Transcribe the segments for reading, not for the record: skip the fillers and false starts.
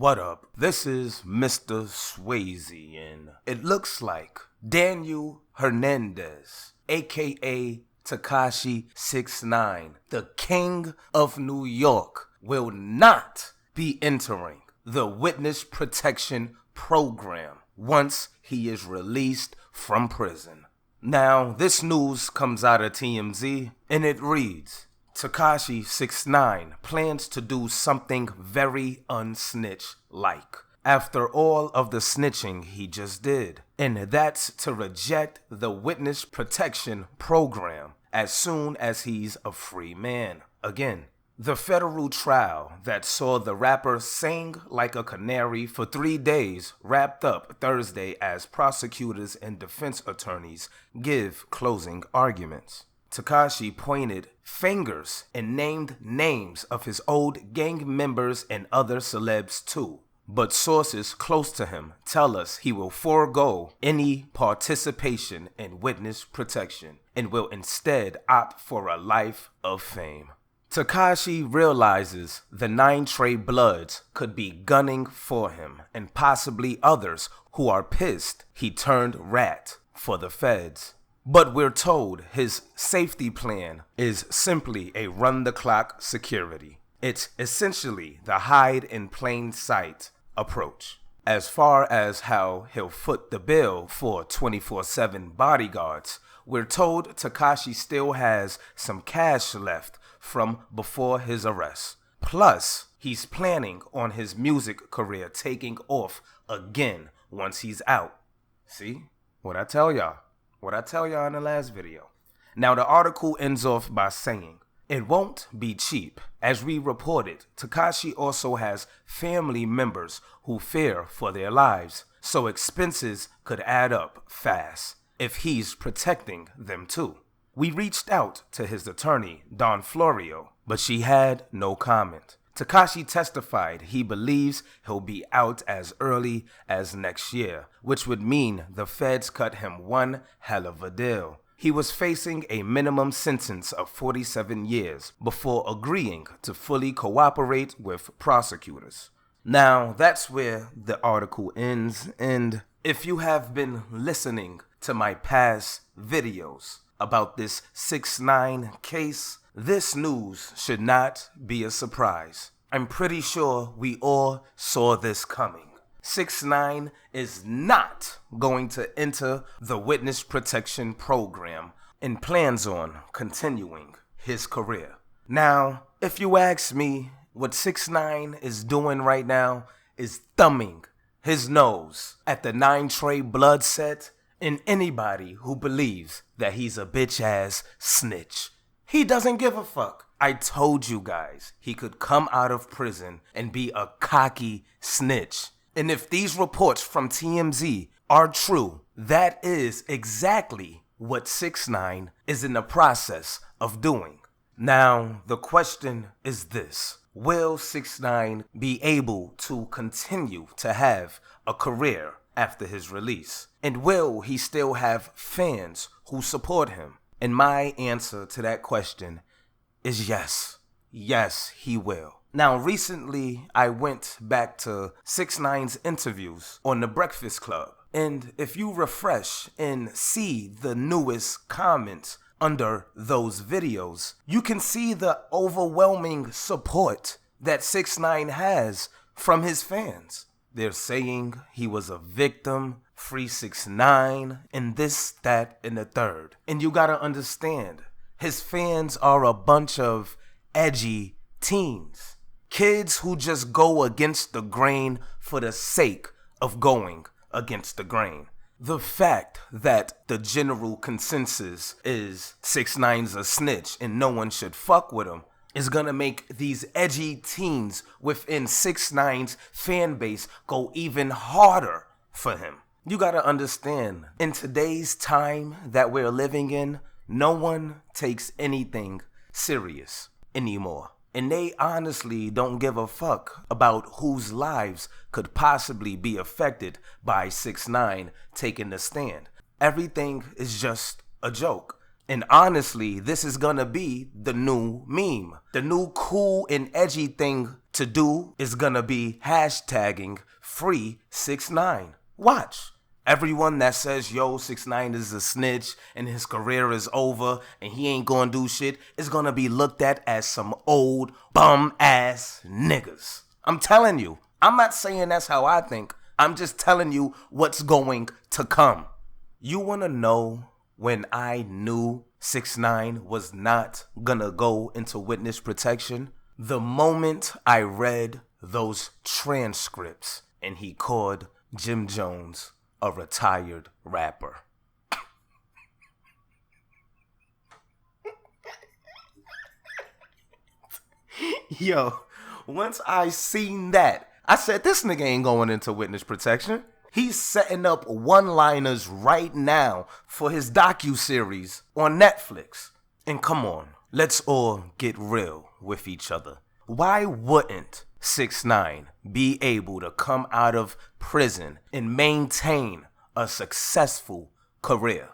What up? This is Mr. Swayze, and it looks like Daniel Hernandez, aka Tekashi 6ix9ine, the King of New York, will not be entering the Witness Protection Program once he is released from prison. Now, this news comes out of TMZ, and it reads, Tekashi 6ix9ine plans to do something very unsnitch-like after all of the snitching he just did, and that's to reject the Witness Protection Program as soon as he's a free man again. The federal trial that saw the rapper sing like a canary for 3 days wrapped up Thursday as prosecutors and defense attorneys give closing arguments. Tekashi pointed fingers and named names of his old gang members and other celebs too. But sources close to him tell us he will forego any participation in witness protection and will instead opt for a life of fame. Tekashi realizes the 9 Trey Bloods could be gunning for him and possibly others who are pissed he turned rat for the feds. But we're told his safety plan is simply a run-the-clock security. It's essentially the hide-in-plain-sight approach. As far as how he'll foot the bill for 24/7 bodyguards, we're told Tekashi still has some cash left from before his arrest. Plus, he's planning on his music career taking off again once he's out. See? What I tell y'all in the last video. Now, the article ends off by saying, it won't be cheap. As we reported, Tekashi also has family members who fear for their lives, so expenses could add up fast if he's protecting them too. We reached out to his attorney, Dawn Florio, but she had no comment. Tekashi testified he believes he'll be out as early as next year, which would mean the feds cut him one hell of a deal. He was facing a minimum sentence of 47 years before agreeing to fully cooperate with prosecutors. Now, that's where the article ends, and if you have been listening to my past videos about this 6ix9ine case, this news should not be a surprise. I'm pretty sure we all saw this coming. 6ix9ine is not going to enter the Witness Protection Program and plans on continuing his career. Now, if you ask me, what 6ix9ine is doing right now is thumbing his nose at the 9 Trey Blood set and anybody who believes that he's a bitch-ass snitch. He doesn't give a fuck. I told you guys he could come out of prison and be a cocky snitch. And if these reports from TMZ are true, that is exactly what 6ix9ine is in the process of doing. Now, the question is this. Will 6ix9ine be able to continue to have a career after his release? And will he still have fans who support him? And my answer to that question is yes. Yes, he will. Now, recently, I went back to 6ix9ine's interviews on The Breakfast Club. And if you refresh and see the newest comments under those videos, you can see the overwhelming support that 6ix9ine has from his fans. They're saying he was a victim, free 6ix9ine, and this, that, and the third. And you gotta understand, his fans are a bunch of edgy teens. Kids who just go against the grain for the sake of going against the grain. The fact that the general consensus is 6ix9ine's a snitch and no one should fuck with him is gonna make these edgy teens within 6ix9ine's fan base go even harder for him. You gotta understand, in today's time that we're living in, no one takes anything serious anymore. And they honestly don't give a fuck about whose lives could possibly be affected by 6ix9ine taking the stand. Everything is just a joke. And honestly, this is gonna be the new meme. The new cool and edgy thing to do is gonna be hashtagging free 6ix9ine. Watch. Everyone that says, yo, 6ix9ine is a snitch and his career is over and he ain't gonna do shit is gonna be looked at as some old bum-ass niggas. I'm telling you. I'm not saying that's how I think. I'm just telling you what's going to come. You wanna know when I knew 6ix9ine was not gonna go into witness protection? The moment I read those transcripts and he called Jim Jones a retired rapper. Yo, once I seen that, I said, this nigga ain't going into witness protection. He's setting up one-liners right now for his docuseries on Netflix. And come on, let's all get real with each other. Why wouldn't 6ix9ine be able to come out of prison and maintain a successful career?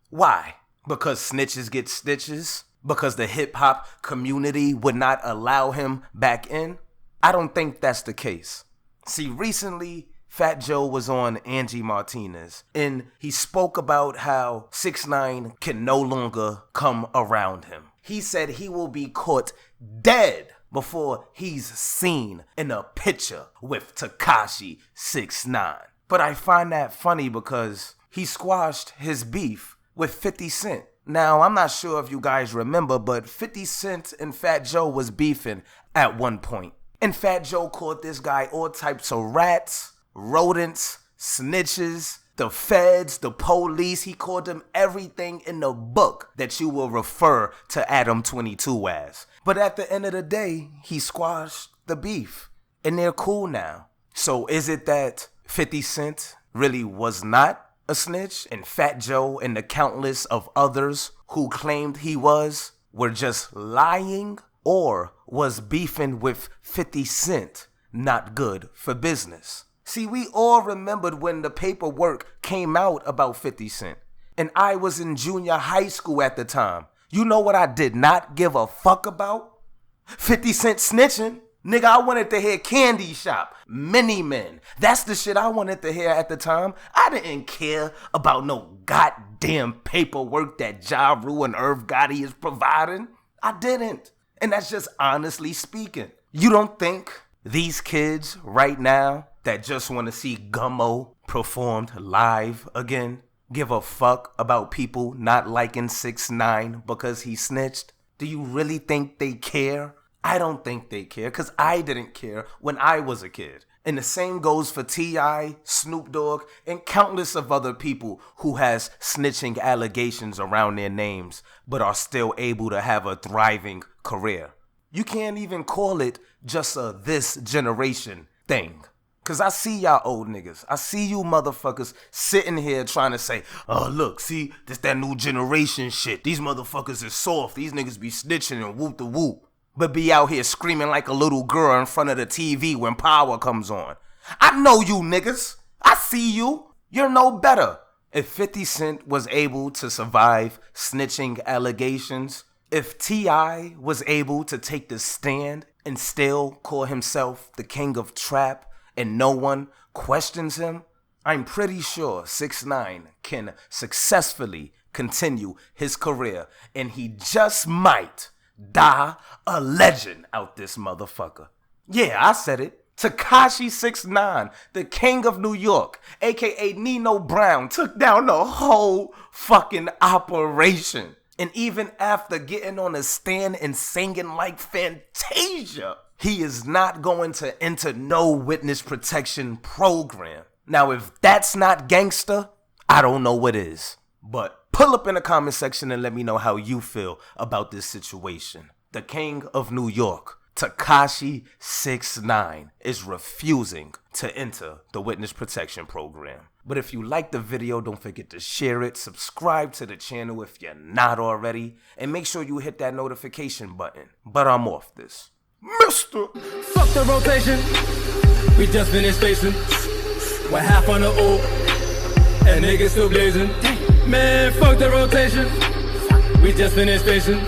Why? Because snitches get stitches? Because the hip-hop community would not allow him back in? I don't think that's the case. See, recently, Fat Joe was on Angie Martinez, and he spoke about how 6ix9ine can no longer come around him. He said he will be caught dead before he's seen in a picture with Tekashi 6ix9ine. But I find that funny because he squashed his beef with 50 Cent. Now, I'm not sure if you guys remember, but 50 Cent and Fat Joe was beefing at one point. And Fat Joe called this guy all types of rats, rodents, snitches, the feds, the police. He called them everything in the book that you will refer to Adam 22 as. But at the end of the day, he squashed the beef. And they're cool now. So is it that 50 Cent really was not a snitch, and Fat Joe and the countless of others who claimed he was were just lying? Or was beefing with 50 Cent not good for business? See, we all remembered when the paperwork came out about 50 Cent. And I was in junior high school at the time. You know what I did not give a fuck about? 50 Cent snitching. Nigga, I wanted to hear Candy Shop, Mini Men. That's the shit I wanted to hear at the time. I didn't care about no goddamn paperwork that Ja Rule and Irv Gotti is providing. I didn't. And that's just honestly speaking. You don't think these kids right now that just want to see Gummo performed live again give a fuck about people not liking 6ix9ine because he snitched? Do you really think they care? I don't think they care, because I didn't care when I was a kid. And the same goes for T.I., Snoop Dogg, and countless of other people who has snitching allegations around their names, but are still able to have a thriving career. You can't even call it just a this generation thing. Because I see y'all old niggas. I see you motherfuckers sitting here trying to say, oh, look, see, this that new generation shit. These motherfuckers is soft. These niggas be snitching and whoop the whoop. But be out here screaming like a little girl in front of the TV when Power comes on. I know you niggas. I see you. You're no better. If 50 Cent was able to survive snitching allegations, if T.I. was able to take the stand and still call himself the king of trap and no one questions him, I'm pretty sure 6ix9ine can successfully continue his career, and he just might die a legend out this motherfucker. Yeah, I said it. Tekashi 6ix9ine, the king of New York, aka Nino Brown, took down the whole fucking operation. And even after getting on a stand and singing like Fantasia, he is not going to enter no witness protection program. Now, if that's not gangster, I don't know what is. But pull up in the comment section and let me know how you feel about this situation. The king of New York, Tekashi 6ix9ine, is refusing to enter the witness protection program. But if you like the video, don't forget to share it, subscribe to the channel if you're not already, and make sure you hit that notification button. But I'm off this. Mr. Fuck the rotation, we just finished spacing. We're half on the O, and niggas still blazing. Man, fuck the rotation, we just finished spacing.